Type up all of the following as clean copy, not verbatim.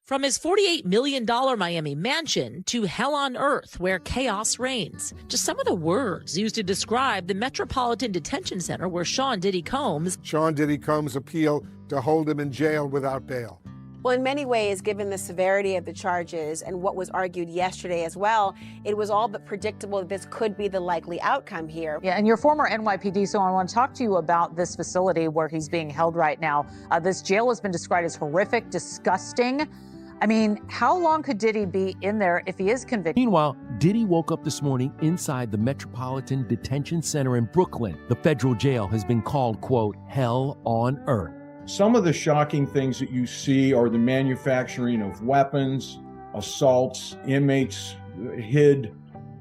From his $48 million Miami mansion to hell on earth where chaos reigns. Just some of the words used to describe the Metropolitan Detention Center where Sean Diddy Combs appeal to hold him in jail without bail. Well, in many ways, given the severity of the charges and what was argued yesterday as well, it was all but predictable that this could be the likely outcome here. Yeah, and you're former NYPD, so I want to talk to you about this facility where he's being held right now. This jail has been described as horrific, disgusting. I mean, how long could Diddy be in there if he is convicted? Meanwhile, Diddy woke up this morning inside the Metropolitan Detention Center in Brooklyn. The federal jail has been called, quote, hell on earth. Some of the shocking things that you see are the manufacturing of weapons, assaults, inmates hid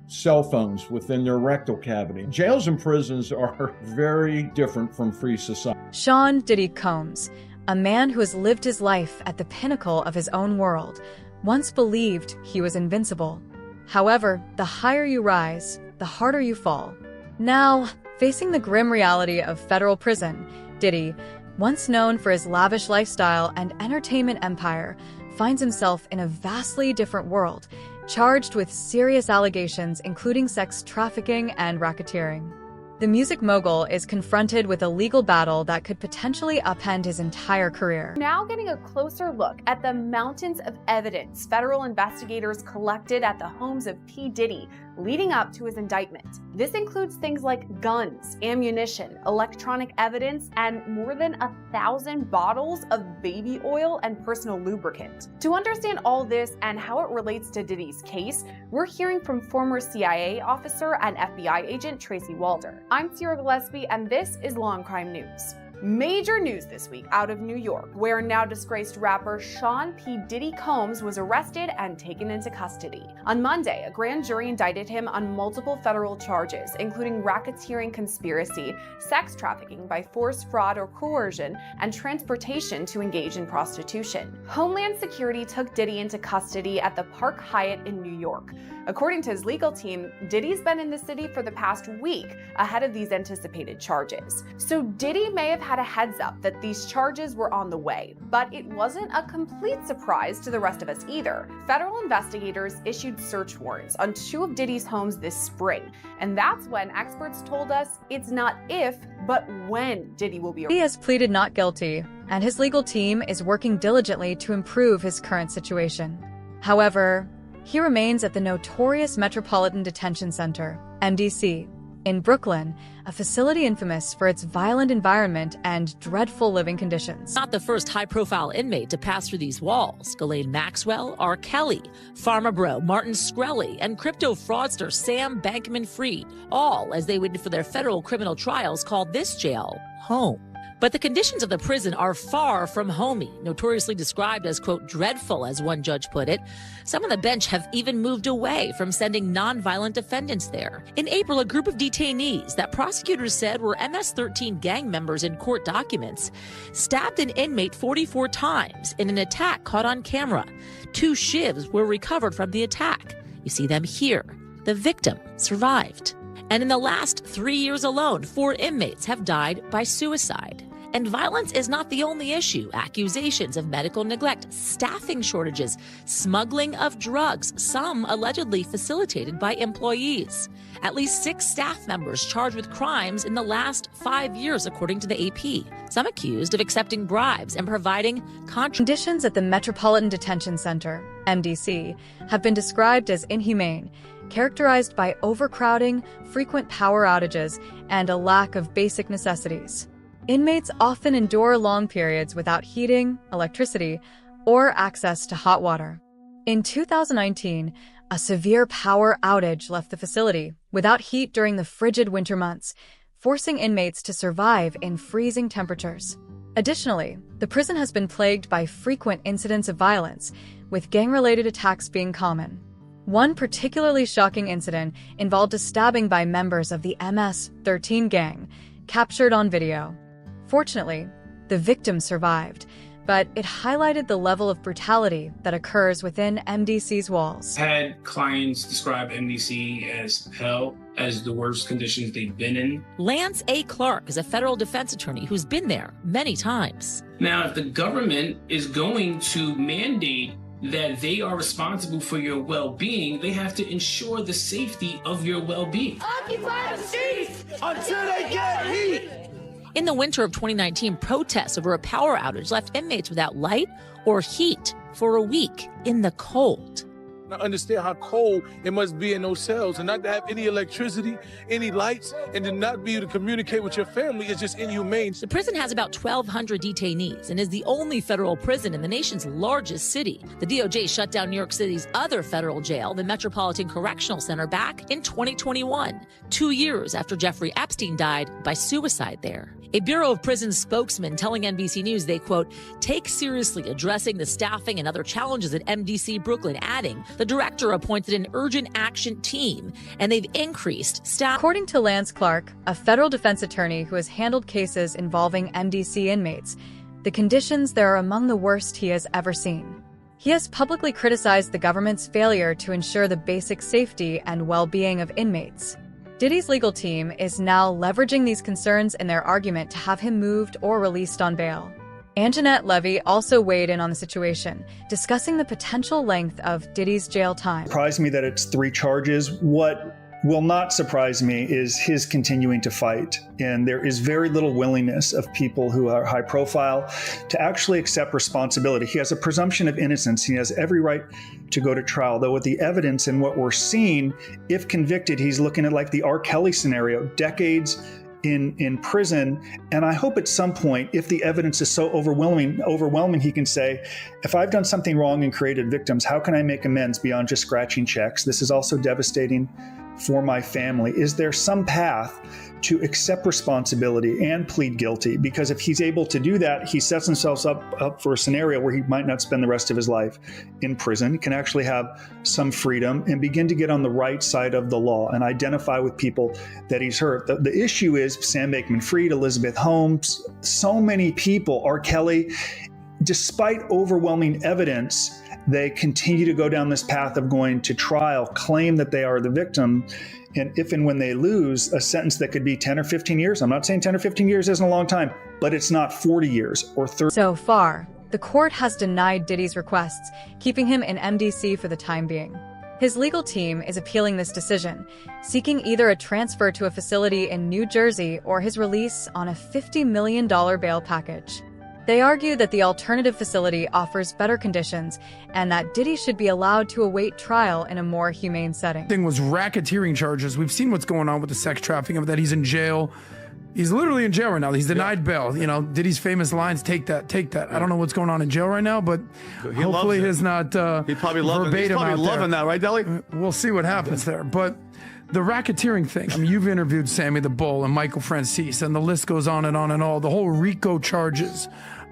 cell phones within their rectal cavity. Jails and prisons are very different from free society. Sean Diddy Combs, a man who has lived his life at the pinnacle of his own world, once believed he was invincible. However, the higher you rise, the harder you fall. Now, facing the grim reality of federal prison, Diddy, once known for his lavish lifestyle and entertainment empire, finds himself in a vastly different world, charged with serious allegations including sex trafficking and racketeering. The music mogul is confronted with a legal battle that could potentially upend his entire career. Now getting a closer look at the mountains of evidence federal investigators collected at the homes of P. Diddy leading up to his indictment. This includes things like guns, ammunition, electronic evidence, and more than 1,000 bottles of baby oil and personal lubricant. To understand all this and how it relates to Diddy's case, we're hearing from former CIA officer and FBI agent Tracy Walder. I'm Sierra Gillespie, and this is Law and Crime News. Major news this week out of New York, where now disgraced rapper Sean P. Diddy Combs was arrested and taken into custody. On Monday, a grand jury indicted him on multiple federal charges, including racketeering conspiracy, sex trafficking by force, fraud, or coercion, and transportation to engage in prostitution. Homeland Security took Diddy into custody at the Park Hyatt in New York. According to his legal team, Diddy's been in the city for the past week ahead of these anticipated charges. So Diddy may have had a heads up that these charges were on the way, but it wasn't a complete surprise to the rest of us either. Federal investigators issued search warrants on 2 of Diddy's homes this spring, and that's when experts told us it's not if, but when Diddy will be arrested. He has pleaded not guilty, and his legal team is working diligently to improve his current situation. However, he remains at the notorious Metropolitan Detention Center, MDC, in Brooklyn, a facility infamous for its violent environment and dreadful living conditions. Not the first high-profile inmate to pass through these walls. Ghislaine Maxwell, R. Kelly, Pharma Bro, Martin Shkreli, and crypto fraudster Sam Bankman-Fried, all as they waited for their federal criminal trials, called this jail home. But the conditions of the prison are far from homey, notoriously described as, quote, dreadful, as one judge put it. Some on the bench have even moved away from sending nonviolent defendants there. In April, a group of detainees that prosecutors said were MS-13 gang members in court documents stabbed an inmate 44 times in an attack caught on camera. 2 shivs were recovered from the attack. You see them here. The victim survived. And in the last 3 years alone, 4 inmates have died by suicide. And violence is not the only issue. Accusations of medical neglect, staffing shortages, smuggling of drugs, some allegedly facilitated by employees. At least 6 staff members charged with crimes in the last 5 years, according to the AP. Some accused of accepting bribes and providing Conditions at the Metropolitan Detention Center, MDC, have been described as inhumane, characterized by overcrowding, frequent power outages, and a lack of basic necessities. Inmates often endure long periods without heating, electricity, or access to hot water. In 2019, a severe power outage left the facility without heat during the frigid winter months, forcing inmates to survive in freezing temperatures. Additionally, the prison has been plagued by frequent incidents of violence, with gang-related attacks being common. One particularly shocking incident involved a stabbing by members of the MS-13 gang, captured on video. Fortunately, the victim survived, but it highlighted the level of brutality that occurs within MDC's walls. Had clients describe MDC as hell, as the worst conditions they've been in. Lance A. Clark is a federal defense attorney who's been there many times. Now, if the government is going to mandate that they are responsible for your well-being, they have to ensure the safety of your well-being. Occupy the streets until they get heat. In the winter of 2019, protests over a power outage left inmates without light or heat for a week in the cold. I understand how cold it must be in those cells, and not to have any electricity, any lights, and to not be able to communicate with your family is just inhumane. The prison has about 1,200 detainees and is the only federal prison in the nation's largest city. The DOJ shut down New York City's other federal jail, the Metropolitan Correctional Center, back in 2021, 2 years after Jeffrey Epstein died by suicide there. A Bureau of Prisons spokesman telling NBC News they, quote, take seriously addressing the staffing and other challenges at MDC Brooklyn, adding the director appointed an urgent action team and they've increased staff. According to Lance Clark, a federal defense attorney who has handled cases involving MDC inmates, the conditions there are among the worst he has ever seen. He has publicly criticized the government's failure to ensure the basic safety and well-being of inmates. Diddy's legal team is now leveraging these concerns in their argument to have him moved or released on bail. Anjanette Levy also weighed in on the situation, discussing the potential length of Diddy's jail time. It surprised me that it's 3 charges. What will not surprise me is his continuing to fight. And there is very little willingness of people who are high profile to actually accept responsibility. He has a presumption of innocence. He has every right to go to trial, though with the evidence and what we're seeing, if convicted, he's looking at like the R. Kelly scenario, decades in prison. And I hope at some point, if the evidence is so overwhelming, he can say, if I've done something wrong and created victims, how can I make amends beyond just scratching checks? This is also devastating for my family. Is there some path to accept responsibility and plead guilty? Because if he's able to do that, he sets himself up for a scenario where he might not spend the rest of his life in prison, can actually have some freedom and begin to get on the right side of the law and identify with people that he's hurt. The issue is Sam Bankman-Fried, Elizabeth Holmes, so many people, R. Kelly, despite overwhelming evidence, they continue to go down this path of going to trial, claim that they are the victim, and if and when they lose, a sentence that could be 10 or 15 years. I'm not saying 10 or 15 years isn't a long time, but it's not 40 years or 30. So far, the court has denied Diddy's requests, keeping him in MDC for the time being. His legal team is appealing this decision, seeking either a transfer to a facility in New Jersey or his release on a $50 million bail package. They argue that the alternative facility offers better conditions and that Diddy should be allowed to await trial in a more humane setting. Thing was racketeering charges. We've seen what's going on with the sex trafficking of that. He's in jail. He's literally in jail right now. He's denied bail. You know, Diddy's famous lines, take that, take that. I don't know what's going on in jail right now, but hopefully he's not he's probably loving that, right, Deli? We'll see what happens there. But the racketeering thing, I mean, you've interviewed Sammy the Bull and Michael Francis, and the list goes on and on and all. The whole RICO charges.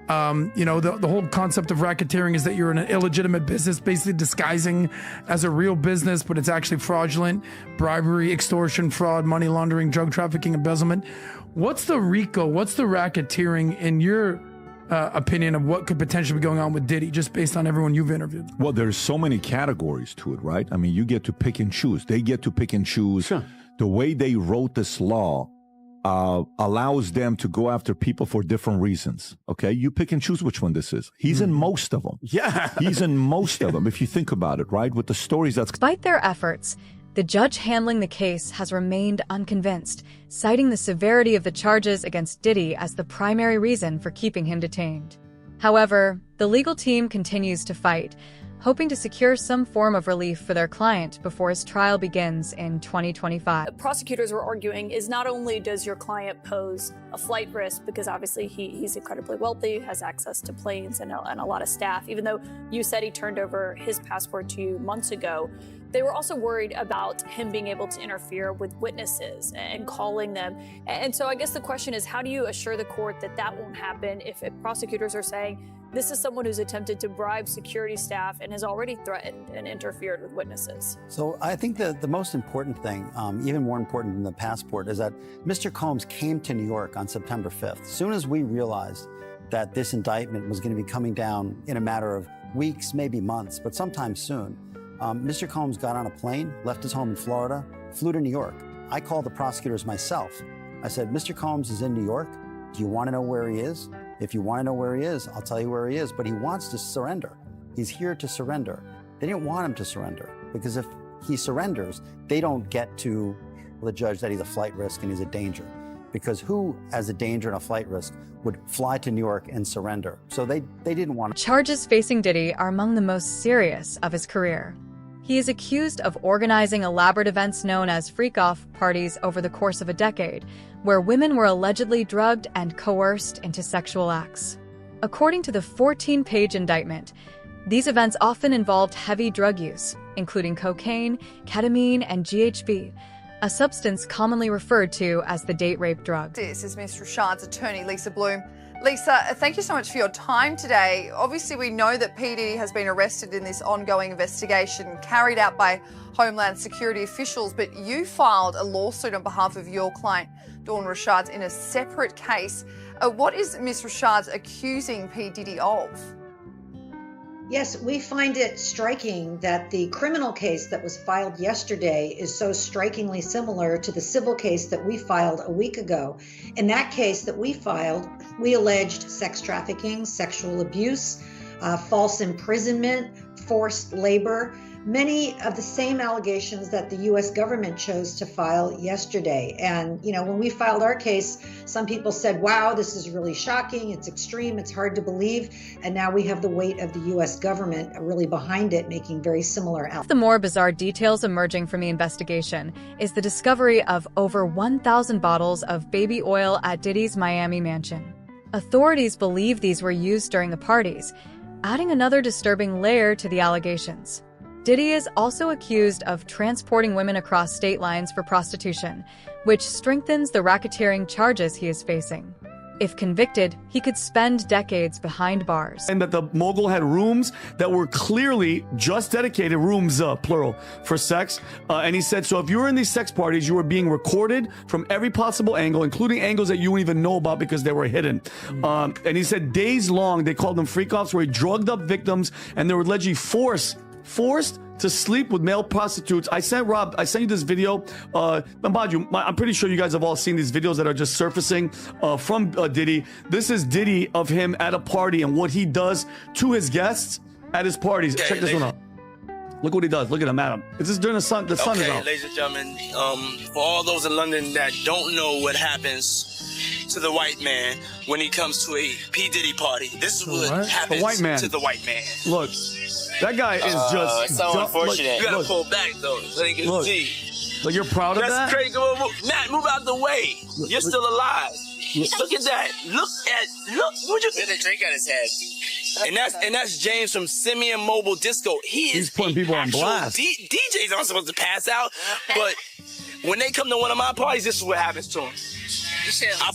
You know, the whole concept of racketeering is that you're in an illegitimate business, basically disguising as a real business, but it's actually fraudulent, bribery, extortion, fraud, money laundering, drug trafficking, embezzlement. What's the RICO? What's the racketeering in your opinion of what could potentially be going on with Diddy, just based on everyone you've interviewed? Well, there's so many categories to it, right? I mean, you get to pick and choose. They get to pick and choose. Sure. The way they wrote this law allows them to go after people for different reasons. Okay, you pick and choose which one this is. He's in most of them. Yeah, he's in most of them. If you think about it, right, with the stories that's. Despite their efforts, the judge handling the case has remained unconvinced, citing the severity of the charges against Diddy as the primary reason for keeping him detained. However, the legal team continues to fight, hoping to secure some form of relief for their client before his trial begins in 2025. Prosecutors were arguing is not only does your client pose a flight risk, because obviously he's incredibly wealthy, has access to planes and a lot of staff, even though you said he turned over his passport to you months ago. They were also worried about him being able to interfere with witnesses and calling them. And so I guess the question is, how do you assure the court that that won't happen if prosecutors are saying, this is someone who's attempted to bribe security staff and has already threatened and interfered with witnesses? So I think that the most important thing, even more important than the passport, is that Mr. Combs came to New York on September 5th. As soon as we realized that this indictment was going to be coming down in a matter of weeks, maybe months, but sometime soon, Mr. Combs got on a plane, left his home in Florida, flew to New York. I called the prosecutors myself. I said, Mr. Combs is in New York. Do you want to know where he is? If you want to know where he is, I'll tell you where he is, but he wants to surrender. He's here to surrender. They didn't want him to surrender because if he surrenders, they don't get to the judge that he's a flight risk and he's a danger. Because who, as a danger and a flight risk, would fly to New York and surrender? So they didn't want to. Charges facing Diddy are among the most serious of his career. He is accused of organizing elaborate events known as freak-off parties over the course of a decade, where women were allegedly drugged and coerced into sexual acts. According to the 14-page indictment, these events often involved heavy drug use, including cocaine, ketamine, and GHB, a substance commonly referred to as the date rape drug. This is Ms. Rashad's attorney, Lisa Bloom. Lisa, thank you so much for your time today. Obviously, we know that P. Diddy has been arrested in this ongoing investigation carried out by Homeland Security officials, but you filed a lawsuit on behalf of your client, Dawn Rashad, in a separate case. What is Ms. Rashad accusing P. Diddy of? Yes, we find it striking that the criminal case that was filed yesterday is so strikingly similar to the civil case that we filed a week ago. In that case that we filed, we alleged sex trafficking, sexual abuse, false imprisonment, forced labor, many of the same allegations that the U.S. government chose to file yesterday. And, when we filed our case, some people said, wow, this is really shocking, it's extreme, it's hard to believe. And now we have the weight of the U.S. government really behind it, making very similar allegations. The more bizarre details emerging from the investigation is the discovery of over 1,000 bottles of baby oil at Diddy's Miami mansion. Authorities believe these were used during the parties, adding another disturbing layer to the allegations. Diddy is also accused of transporting women across state lines for prostitution, which strengthens the racketeering charges he is facing. If convicted, he could spend decades behind bars. And that the mogul had rooms that were clearly just dedicated, rooms, plural, for sex. And he said, so if you were in these sex parties, you were being recorded from every possible angle, including angles that you wouldn't even know about because they were hidden. And he said days long, they called them freak-offs, where he drugged up victims and they were allegedly forced to sleep with male prostitutes. I sent you this video. I'm pretty sure you guys have all seen these videos that are just surfacing from Diddy. This is Diddy of him at a party and what he does to his guests at his parties. Check this one out. Look what he does. Look at him, Adam. It's just during the sun. The sun is out. Ladies and gentlemen, for all those in London that don't know what happens to the white man when he comes to a P. Diddy party, this is what happens to the white man. Look. That guy is just... It's so unfortunate. You gotta pull back, though, so they can see. Like, you're proud of that? That's crazy. Matt, move out the way. You're still alive. Look at that. Look. Would you... There's a drink on his head. And that's James from Simeon Mobile Disco. He's putting people on blast. DJs aren't supposed to pass out, but when they come to one of my parties, this is what happens to them.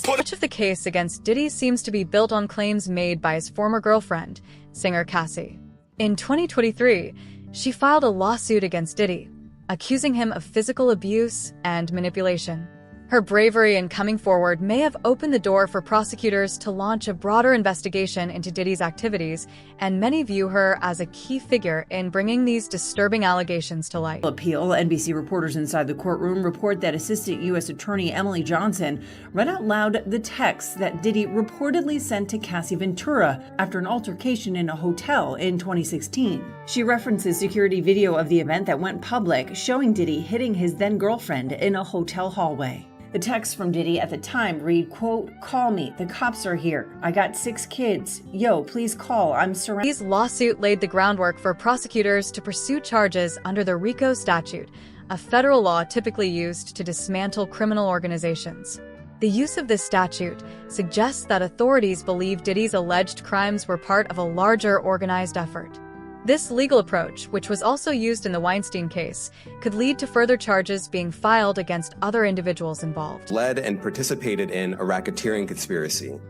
Much of the case against Diddy seems to be built on claims made by his former girlfriend, singer Cassie. In 2023, she filed a lawsuit against Diddy, accusing him of physical abuse and manipulation. Her bravery in coming forward may have opened the door for prosecutors to launch a broader investigation into Diddy's activities, and many view her as a key figure in bringing these disturbing allegations to light. Appeal. NBC reporters inside the courtroom report that Assistant U.S. Attorney Emily Johnson read out loud the text that Diddy reportedly sent to Cassie Ventura after an altercation in a hotel in 2016. She references security video of the event that went public, showing Diddy hitting his then-girlfriend in a hotel hallway. The text from Diddy at the time read, quote, "Call me, the cops are here. I got 6 kids. Yo, please call, I'm surrounded." Diddy's lawsuit laid the groundwork for prosecutors to pursue charges under the RICO statute, a federal law typically used to dismantle criminal organizations. The use of this statute suggests that authorities believe Diddy's alleged crimes were part of a larger organized effort. This legal approach, which was also used in the Weinstein case, could lead to further charges being filed against other individuals involved. Led and participated in a racketeering conspiracy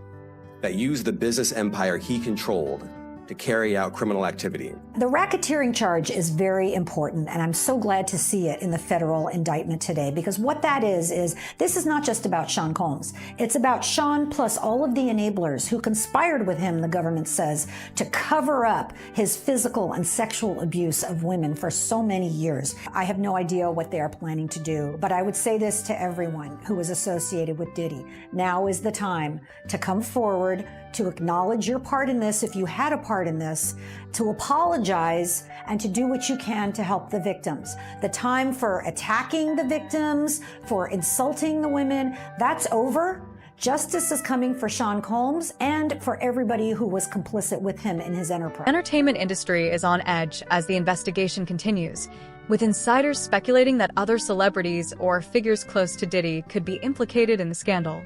that used the business empire he controlled to carry out criminal activity. The racketeering charge is very important, and I'm so glad to see it in the federal indictment today, because what that is this is not just about Sean Combs. It's about Sean plus all of the enablers who conspired with him, the government says, to cover up his physical and sexual abuse of women for so many years. I have no idea what they are planning to do, but I would say this to everyone who is associated with Diddy. Now is the time to come forward, to acknowledge your part in this if you had a part in this, to apologize, and to do what you can to help the victims. The time for attacking the victims, for insulting the women, that's over. Justice is coming for Sean Combs and for everybody who was complicit with him in his enterprise. The entertainment industry is on edge as the investigation continues, with insiders speculating that other celebrities or figures close to Diddy could be implicated in the scandal.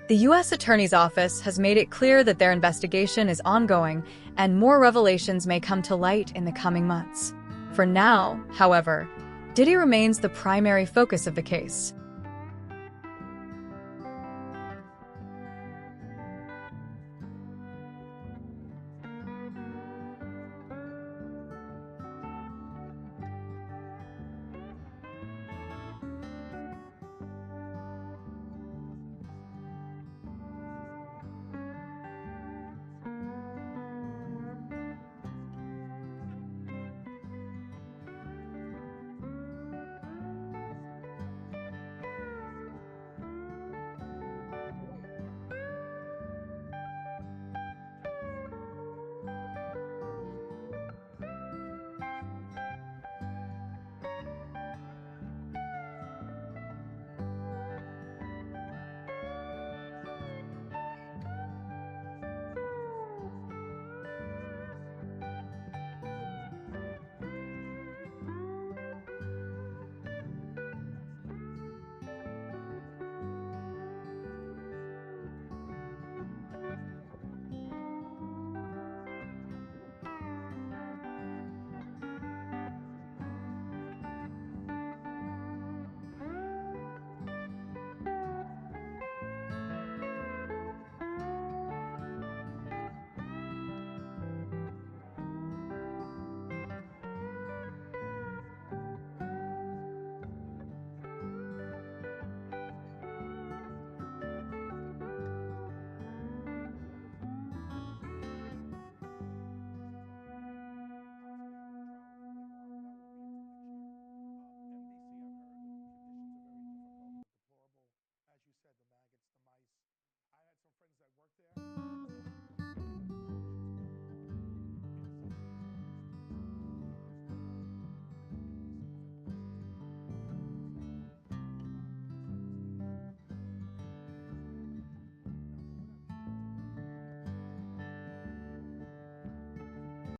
The U.S. Attorney's Office has made it clear that their investigation is ongoing, and more revelations may come to light in the coming months. For now, however, Diddy remains the primary focus of the case.